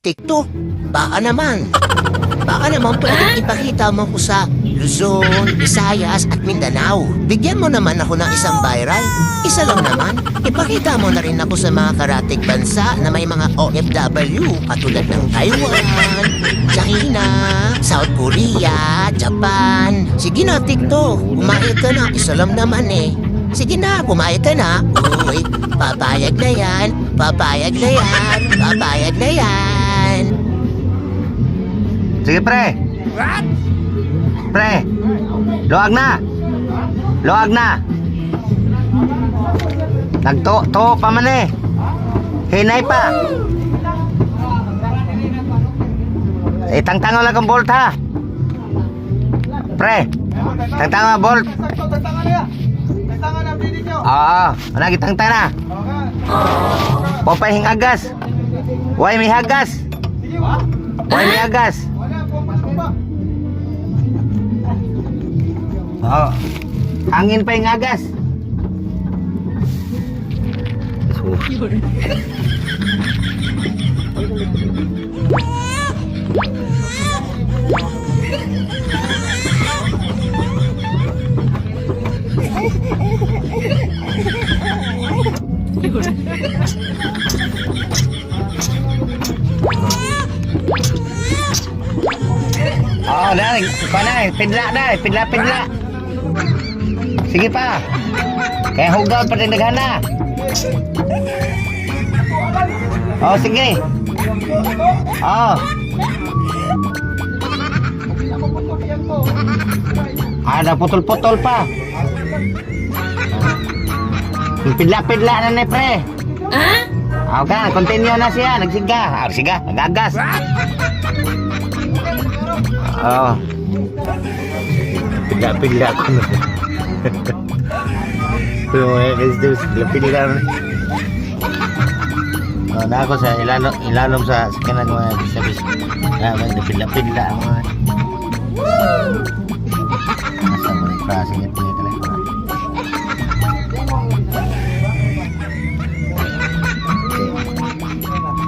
TikTok. Baka naman pwede ipakita mo ko sa Luzon, Visayas at Mindanao. Bigyan mo naman ako ng isang viral. Isa lang naman. Ipakita mo na rin ako sa mga karatig bansa na may mga OFW katulad ng Taiwan, China, South Korea, Japan. Sige na, TikTok. Pumayag ka na. Isa lang naman eh. Sige na, pumayag ka na. Uy, papayag na yan. Papayag na yan. Papayag na yan. Sige, pre. What? Pre. Luwag na. Luwag na. Nagto pa man eh. Hinay pa. Tangtango lang ang bolt ha. Pre. Tangtango ang bolt. Oo. Managi tangtang na. Popay hingagas. Huwag may hagas. Huwag may hagas. Oo. Hangin pa yung agas. Oh, dah, panay, pidla dah, pidla. Sige pa. Kaya hugaw pa rin naghana. Oh, sige. Oh. Ada putol-putol pa. Pidla na ni pre. Okay, continue na siya. Nagsiga. Siga, nagagas. Oh. Pidla ko na. Pero mga guys, pidla na. Oh, na ako sa ilalom sa kanang mga bisabis. Pidla ang mga. Nasa mga prasing ito.